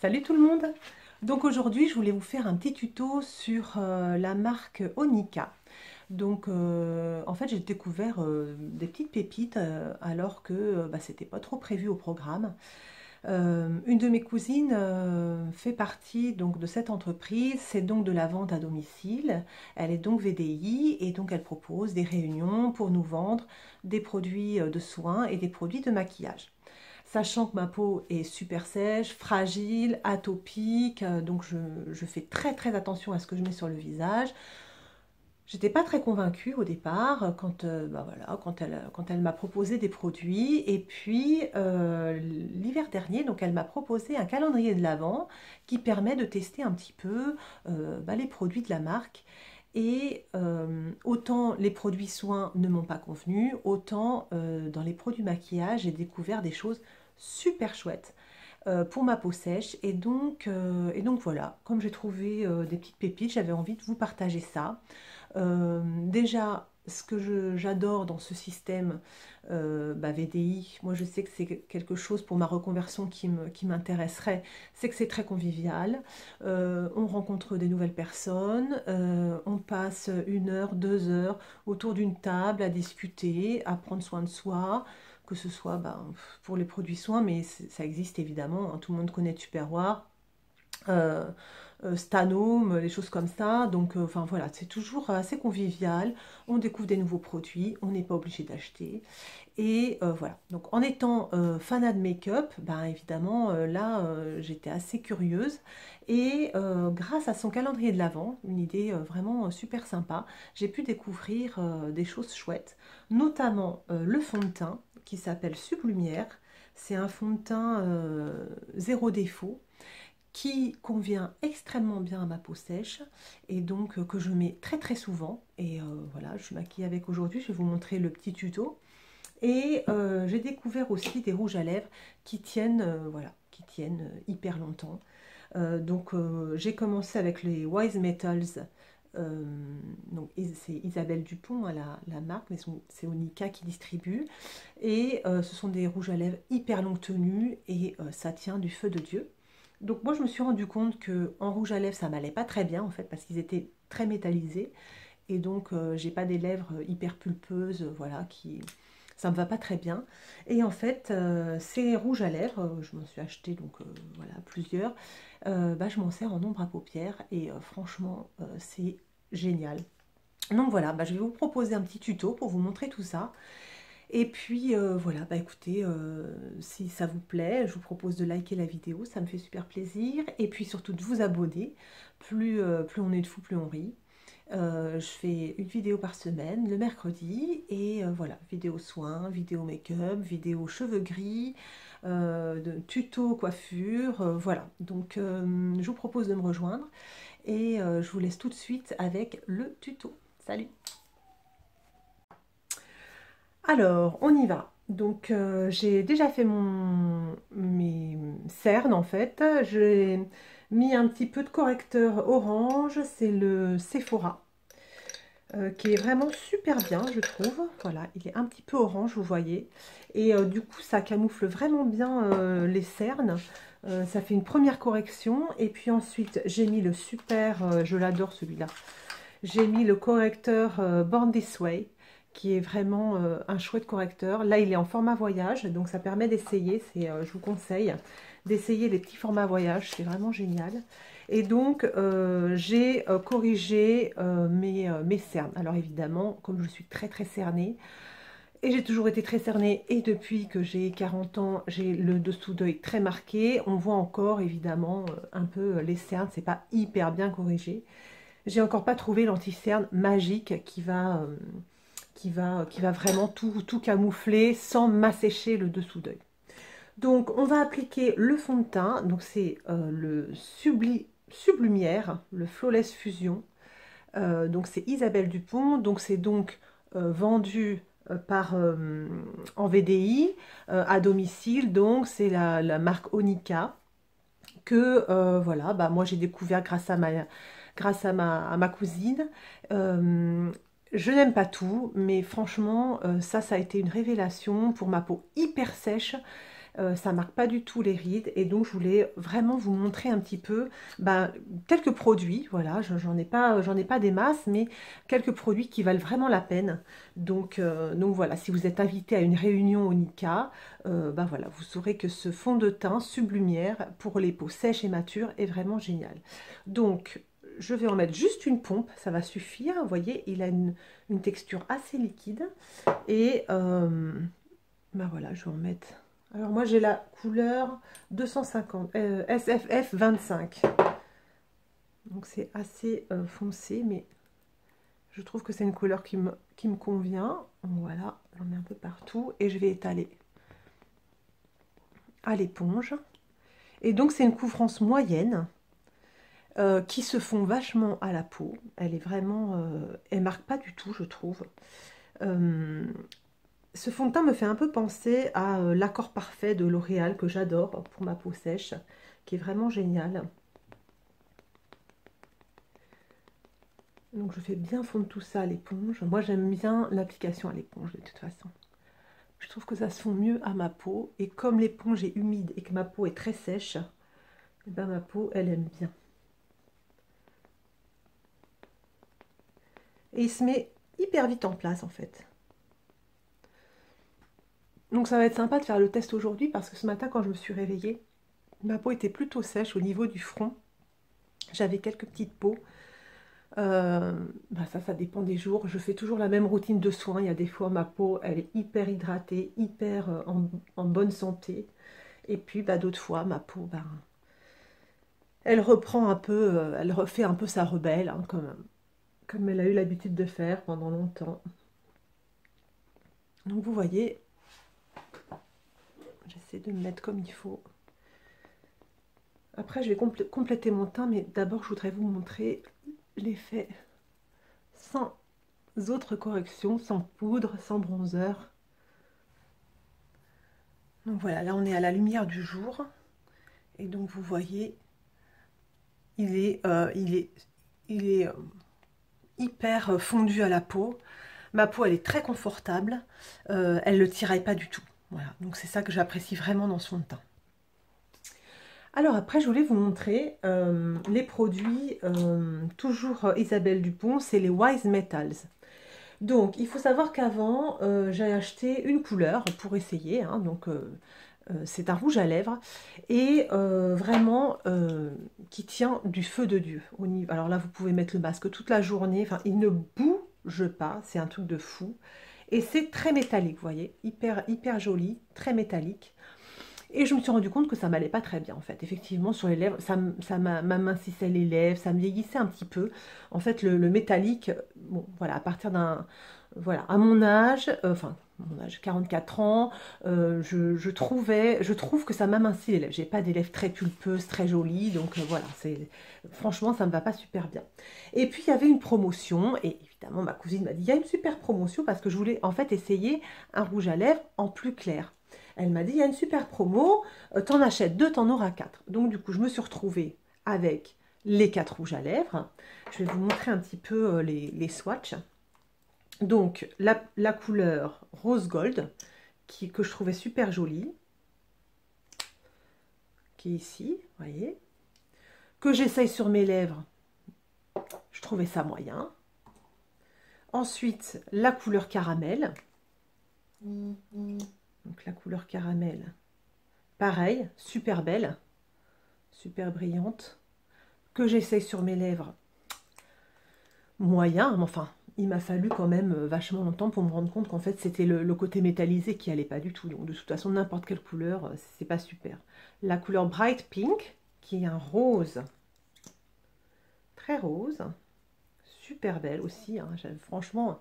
Salut tout le monde! Donc aujourd'hui je voulais vous faire un petit tuto sur la marque Onika. Donc en fait j'ai découvert des petites pépites alors que c'était pas trop prévu au programme. Une de mes cousines fait partie donc de cette entreprise, c'est donc de la vente à domicile. Elle est donc VDI et donc elle propose des réunions pour nous vendre des produits de soins et des produits de maquillage. Sachant que ma peau est super sèche, fragile, atopique, donc je fais très attention à ce que je mets sur le visage. J'étais pas très convaincue au départ quand, voilà, quand elle m'a proposé des produits. Et puis l'hiver dernier, donc elle m'a proposé un calendrier de l'Avent qui permet de tester un petit peu les produits de la marque. Et autant les produits soins ne m'ont pas convenu, autant dans les produits maquillage, j'ai découvert des choses super chouettes pour ma peau sèche. Et donc voilà, comme j'ai trouvé des petites pépites, j'avais envie de vous partager ça. Déjà, ce que j'adore dans ce système VDI, moi je sais que c'est quelque chose pour ma reconversion qui m'intéresserait, c'est que c'est très convivial. On rencontre des nouvelles personnes, on passe 1 heure, 2 heures autour d'une table à discuter, à prendre soin de soi, que ce soit pour les produits soins, mais ça existe évidemment, hein, tout le monde connaît Tupperware. euh, Stanome, les choses comme ça. Donc, enfin voilà, c'est toujours assez convivial. On découvre des nouveaux produits, on n'est pas obligé d'acheter. Et voilà. Donc, en étant fanat de make-up, ben évidemment, là, j'étais assez curieuse. Et grâce à son calendrier de l'Avent, une idée vraiment super sympa, j'ai pu découvrir des choses chouettes, notamment le fond de teint qui s'appelle Sublumière. C'est un fond de teint zéro défaut qui convient extrêmement bien à ma peau sèche et donc que je mets très souvent. Et voilà, je suis maquillée avec aujourd'hui, je vais vous montrer le petit tuto. Et j'ai découvert aussi des rouges à lèvres qui tiennent, voilà, qui tiennent hyper longtemps. J'ai commencé avec les Wise Metals. euh, donc c'est Isabelle Dupont, hein, la marque, mais c'est Onika qui distribue. Et ce sont des rouges à lèvres hyper longue tenue et ça tient du feu de Dieu. Donc moi je me suis rendu compte que en rouge à lèvres ça m'allait pas très bien en fait parce qu'ils étaient très métallisés et donc j'ai pas des lèvres hyper pulpeuses, voilà, qui ça me va pas très bien. Et en fait ces rouges à lèvres, je m'en suis acheté donc voilà plusieurs, je m'en sers en ombre à paupières et franchement c'est génial. Donc voilà, je vais vous proposer un petit tuto pour vous montrer tout ça. Et puis voilà, écoutez, si ça vous plaît, je vous propose de liker la vidéo, ça me fait super plaisir. Et puis surtout de vous abonner, plus on est de fous, plus on rit. Je fais une vidéo par semaine, le mercredi, et voilà, vidéo soins, vidéo make-up, vidéo cheveux gris, de tuto coiffure, voilà. Donc je vous propose de me rejoindre, et je vous laisse tout de suite avec le tuto. Salut! Alors, on y va. Donc, j'ai déjà fait mes cernes en fait. J'ai mis un petit peu de correcteur orange, c'est le Sephora, qui est vraiment super bien, je trouve. Voilà, il est un petit peu orange, vous voyez. Et du coup, ça camoufle vraiment bien les cernes. Ça fait une première correction. Et puis ensuite, j'ai mis le super, je l'adore celui-là. J'ai mis le correcteur Born This Way, qui est vraiment un chouette correcteur. Là, il est en format voyage, donc ça permet d'essayer. Je vous conseille d'essayer les petits formats voyage, c'est vraiment génial. Et donc, j'ai corrigé mes cernes. Alors évidemment, comme je suis très cernée, et j'ai toujours été très cernée, et depuis que j'ai 40 ans, j'ai le dessous d'œil très marqué. On voit encore évidemment un peu les cernes, c'est pas hyper bien corrigé. J'ai encore pas trouvé l'anti-cerne magique qui va vraiment tout camoufler sans m'assécher le dessous d'œil. Donc on va appliquer le fond de teint, donc c'est le Sublumière, le Flawless Fusion. Donc c'est Isabelle Dupont, donc c'est donc vendu en VDI à domicile, donc c'est la marque Onika que voilà, moi j'ai découvert grâce à ma cousine. Je n'aime pas tout, mais franchement, ça a été une révélation pour ma peau hyper sèche. ça marque pas du tout les rides et donc je voulais vraiment vous montrer un petit peu quelques produits, voilà, j'en ai pas des masses, mais quelques produits qui valent vraiment la peine. Donc voilà, si vous êtes invité à une réunion au Nika, voilà, vous saurez que ce fond de teint Sublumière pour les peaux sèches et matures est vraiment génial. Donc je vais en mettre juste une pompe, ça va suffire. Vous voyez, il a une texture assez liquide. Et voilà, je vais en mettre. Alors moi j'ai la couleur 250, SFF 25. Donc c'est assez foncé, mais je trouve que c'est une couleur qui me convient. Voilà, j'en mets un peu partout et je vais étaler à l'éponge. Et donc c'est une couvrance moyenne. Qui se fond vachement à la peau. Elle est vraiment... elle marque pas du tout, je trouve. Ce fond de teint me fait un peu penser à l'Accord Parfait de L'Oréal, que j'adore pour ma peau sèche, qui est vraiment génial. Donc je fais bien fondre tout ça à l'éponge. Moi j'aime bien l'application à l'éponge de toute façon. Je trouve que ça se fond mieux à ma peau. Et comme l'éponge est humide et que ma peau est très sèche, ma peau elle aime bien. Et il se met hyper vite en place en fait. Donc ça va être sympa de faire le test aujourd'hui parce que ce matin quand je me suis réveillée, ma peau était plutôt sèche au niveau du front. J'avais quelques petites peaux. Ça dépend des jours. Je fais toujours la même routine de soins. Il y a des fois ma peau elle est hyper hydratée, hyper en bonne santé. Et puis d'autres fois ma peau elle reprend un peu, elle refait un peu sa rebelle, hein, comme elle a eu l'habitude de faire pendant longtemps. Donc vous voyez, j'essaie de me mettre comme il faut. Après je vais compléter mon teint, mais d'abord je voudrais vous montrer l'effet sans autre correction, sans poudre, sans bronzer. Donc voilà, là on est à la lumière du jour. Et donc vous voyez, il est hyper fondu à la peau. Ma peau elle est très confortable, elle ne le tiraille pas du tout. Voilà, donc c'est ça que j'apprécie vraiment dans ce fond de teint. Alors après je voulais vous montrer les produits, toujours Isabelle Dupont, c'est les Wise Metals. Donc il faut savoir qu'avant j'ai acheté une couleur pour essayer, hein, c'est un rouge à lèvres et vraiment qui tient du feu de Dieu. Alors là vous pouvez mettre le masque toute la journée, enfin il ne bouge pas, c'est un truc de fou. Et c'est très métallique, vous voyez, hyper joli, très métallique. Et je me suis rendu compte que ça m'allait pas très bien en fait. Effectivement sur les lèvres, ça m'amincissait les lèvres, ça me vieillissait un petit peu. En fait le métallique, bon voilà, à partir d'un... Voilà, à mon âge, mon âge 44 ans, je trouve que ça m'amincit les lèvres. J'ai pas des lèvres très pulpeuses, très jolies, donc voilà, franchement ça me va pas super bien. Et puis il y avait une promotion, et évidemment ma cousine m'a dit, il y a une super promotion parce que je voulais en fait essayer un rouge à lèvres en plus clair. Elle m'a dit, il y a une super promo, t'en achètes 2, t'en auras 4. Donc du coup, je me suis retrouvée avec les 4 rouges à lèvres. Je vais vous montrer un petit peu les swatchs. Donc la couleur rose gold, que je trouvais super jolie, qui est ici, vous voyez, que j'essaye sur mes lèvres, je trouvais ça moyen. Ensuite, la couleur caramel. Donc la couleur caramel, pareil, super belle, super brillante, que j'essaye sur mes lèvres, moyen, mais enfin, il m'a fallu quand même vachement longtemps pour me rendre compte qu'en fait c'était le côté métallisé qui allait pas du tout. Donc de toute façon, n'importe quelle couleur, c'est pas super. La couleur Bright Pink, qui est un rose, très rose, super belle aussi, hein. Franchement,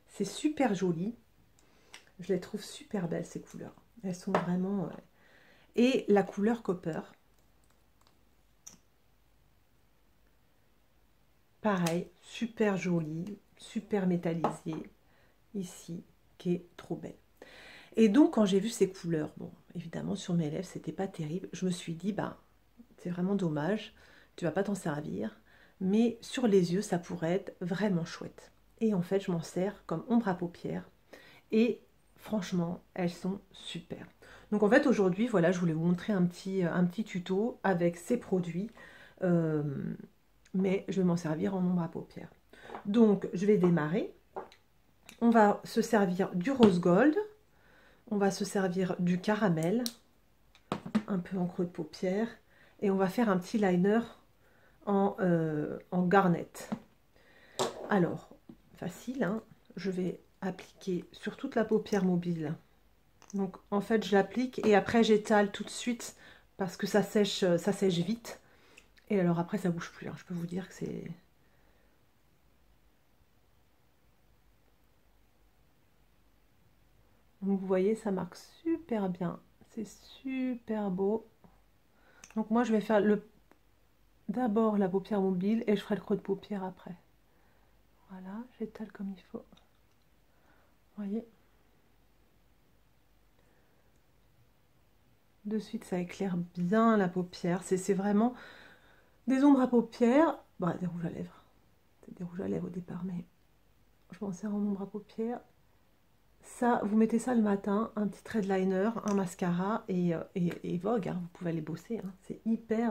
c'est super joli. Je les trouve super belles ces couleurs. Elles sont vraiment... Et la couleur Copper. Pareil, super jolie, super métallisée. Ici, qui est trop belle. Et donc, quand j'ai vu ces couleurs, bon, évidemment, sur mes lèvres, c'était pas terrible. Je me suis dit, c'est vraiment dommage. Tu vas pas t'en servir. Mais sur les yeux, ça pourrait être vraiment chouette. Et en fait, je m'en sers comme ombre à paupières. Et franchement, elles sont super. Donc en fait aujourd'hui, voilà, je voulais vous montrer un petit tuto avec ces produits, euh, mais je vais m'en servir en ombre à paupières. Donc je vais démarrer. On va se servir du rose gold, on va se servir du caramel, un peu en creux de paupière, et on va faire un petit liner en garnet. Alors, facile, hein, je vais appliquer sur toute la paupière mobile. Donc en fait je l'applique et après j'étale tout de suite parce que ça sèche vite. Et alors après ça bouge plus, hein. Je peux vous dire que c'est... Donc vous voyez, ça marque super bien. C'est super beau. Donc moi je vais faire d'abord la paupière mobile et je ferai le creux de paupière après. Voilà, j'étale comme il faut. Vous voyez? De suite ça éclaire bien la paupière. C'est vraiment des ombres à paupières. Bah, des rouges à lèvres. C'est des rouges à lèvres au départ, mais je m'en sers en ombre à paupières. Ça, vous mettez ça le matin, un petit trait de liner, un mascara et vogue, hein, vous pouvez aller bosser. Hein. C'est hyper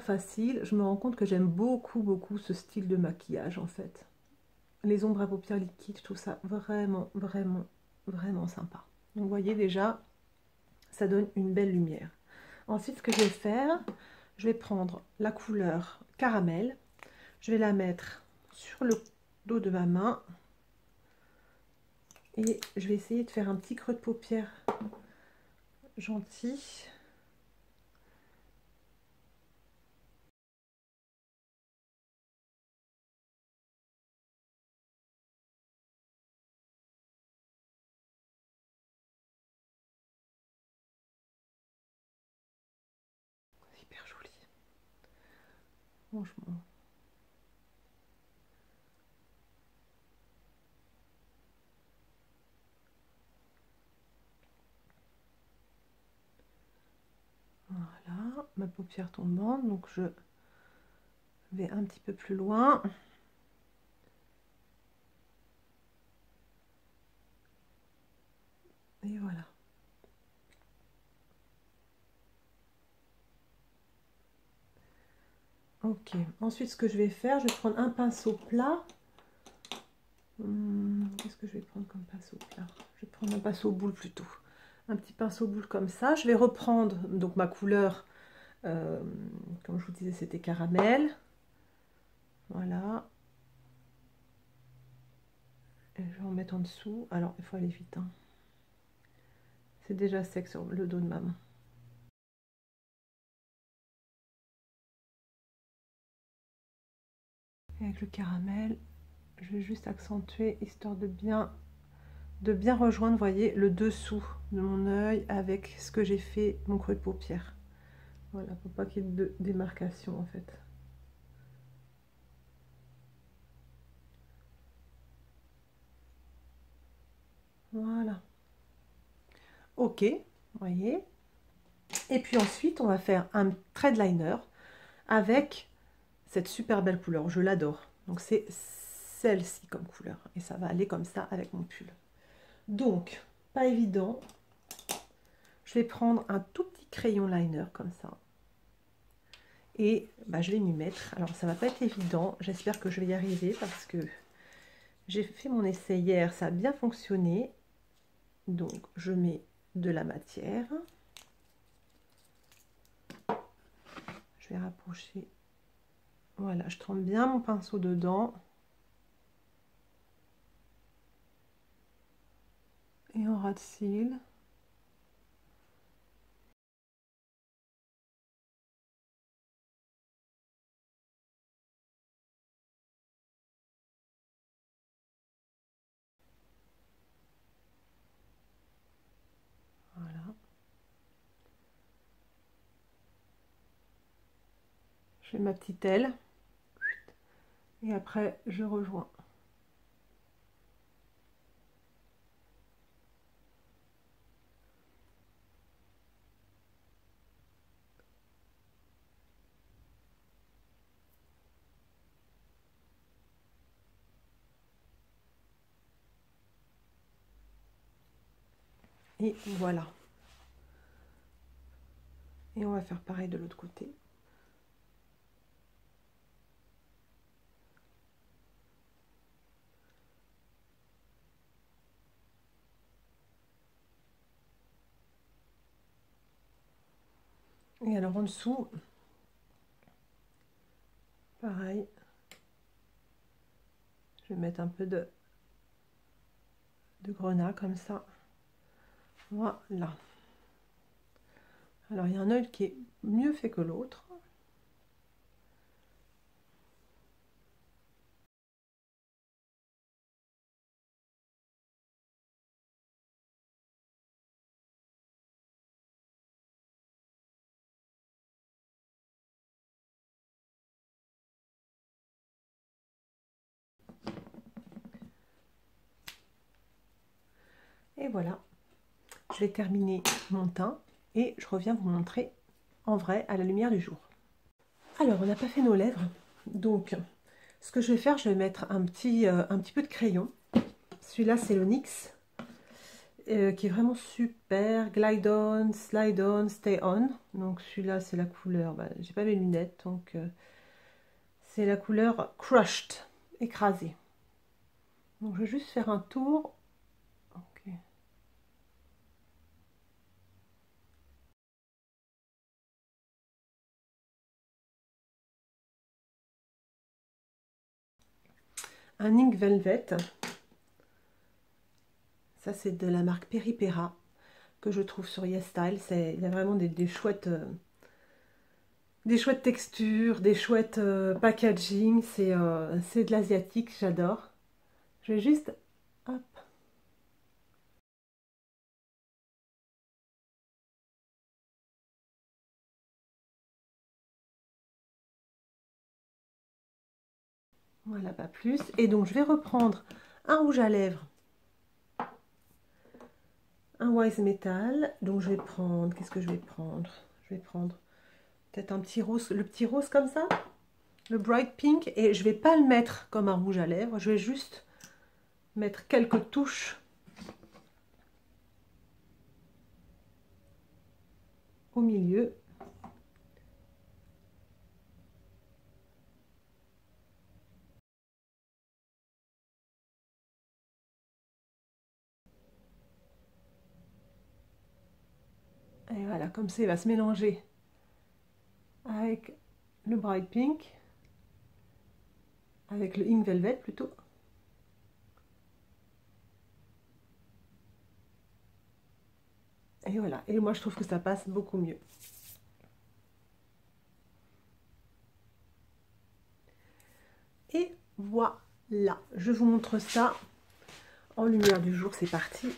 facile. Je me rends compte que j'aime beaucoup ce style de maquillage en fait. Les ombres à paupières liquides, je trouve ça vraiment sympa. Donc vous voyez déjà, ça donne une belle lumière. Ensuite, ce que je vais faire, je vais prendre la couleur caramel. Je vais la mettre sur le dos de ma main. Et je vais essayer de faire un petit creux de paupière gentil. C'est hyper joli. Franchement. Voilà, ma paupière tombante. Donc je vais un petit peu plus loin. Et voilà. Ok. Ensuite, ce que je vais faire, je vais prendre un pinceau plat. Qu'est-ce que je vais prendre comme pinceau plat? Je vais prendre un pinceau boule plutôt. Un petit pinceau boule comme ça. Je vais reprendre donc ma couleur. Comme je vous disais, c'était caramel. Voilà. Et je vais en mettre en dessous. Alors, il faut aller vite. Hein. C'est déjà sec sur le dos de ma main. Et avec le caramel, je vais juste accentuer histoire de bien rejoindre, vous voyez, le dessous de mon œil avec ce que j'ai fait, mon creux de paupière. Voilà, pour pas qu'il y ait de démarcation en fait. Voilà. Ok, vous voyez. Et puis ensuite, on va faire un trait de liner avec cette super belle couleur. Je l'adore. Donc c'est celle-ci comme couleur. Et ça va aller comme ça avec mon pull. Donc, pas évident. Je vais prendre un tout petit crayon liner comme ça. Et bah, je vais m'y mettre. Alors ça va pas être évident. J'espère que je vais y arriver parce que j'ai fait mon essai hier. Ça a bien fonctionné. Donc je mets de la matière. Je vais rapprocher. Voilà, je trempe bien mon pinceau dedans. Et en ras de cils. Voilà. Je fais ma petite aile. Et après, je rejoins. Et voilà. Et on va faire pareil de l'autre côté. Et alors en dessous, pareil. Je vais mettre un peu de grenat comme ça. Voilà. Alors il y a un œil qui est mieux fait que l'autre. Et voilà, je vais terminer mon teint et je reviens vous montrer en vrai à la lumière du jour. Alors, on n'a pas fait nos lèvres, donc ce que je vais faire, je vais mettre un petit peu de crayon. Celui-là, c'est le NYX, qui est vraiment super. Glide on, slide on, stay on. Donc celui-là, c'est la couleur, j'ai pas mes lunettes, donc c'est la couleur Crushed, écrasée. Donc je vais juste faire un tour. Okay. Un Ink Velvet. Ça, c'est de la marque Peripera que je trouve sur YesStyle. Il y a vraiment des chouettes textures, des chouettes packaging. C'est de l'asiatique, j'adore. Je vais juste... Hop. Voilà, pas plus. Et donc, je vais reprendre un rouge à lèvres, un Wise Metal. Donc, je vais prendre... Qu'est-ce que je vais prendre? Je vais prendre peut-être un petit rose, le petit rose comme ça, le Bright Pink. Et je vais pas le mettre comme un rouge à lèvres. Je vais juste mettre quelques touches au milieu. Et voilà, comme ça, il va se mélanger avec le Bright Pink, avec le Ink Velvet plutôt. Et voilà, et moi je trouve que ça passe beaucoup mieux. Et voilà, je vous montre ça en lumière du jour, c'est parti.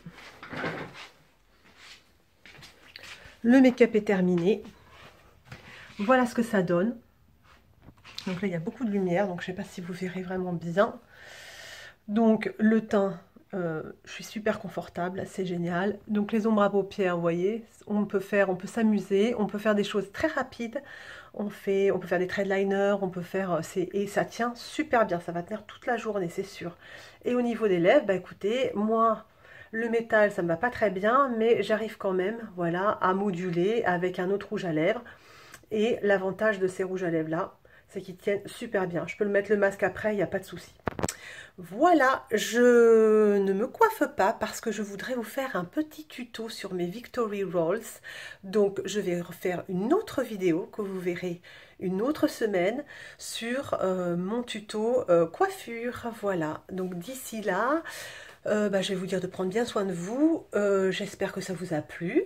Le make-up est terminé. Voilà ce que ça donne. Donc là, il y a beaucoup de lumière, donc je ne sais pas si vous verrez vraiment bien. Donc le teint, je suis super confortable, c'est génial. Donc les ombres à paupières, vous voyez, on peut s'amuser, on peut faire des choses très rapides. On peut faire des traits de liner, on peut faire... et ça tient super bien, ça va tenir toute la journée, c'est sûr. Et au niveau des lèvres, bah écoutez, moi... Le métal, ça ne me va pas très bien, mais j'arrive quand même, voilà, à moduler avec un autre rouge à lèvres. Et l'avantage de ces rouges à lèvres là, c'est qu'ils tiennent super bien. Je peux le mettre le masque après, il n'y a pas de souci. Voilà, je ne me coiffe pas parce que je voudrais vous faire un petit tuto sur mes Victory Rolls. Donc je vais refaire une autre vidéo que vous verrez une autre semaine sur mon tuto coiffure. Voilà, donc d'ici là... je vais vous dire de prendre bien soin de vous. J'espère que ça vous a plu,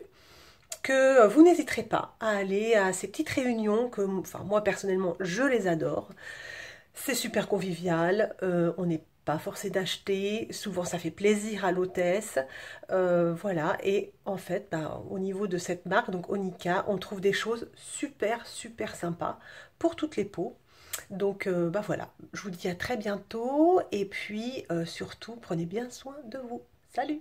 que vous n'hésiterez pas à aller à ces petites réunions que, enfin, moi personnellement, je les adore. C'est super convivial, on n'est pas forcé d'acheter, souvent ça fait plaisir à l'hôtesse, voilà. Et en fait, au niveau de cette marque, donc Onika, on trouve des choses super sympas pour toutes les peaux. Donc voilà, je vous dis à très bientôt et puis surtout prenez bien soin de vous. Salut!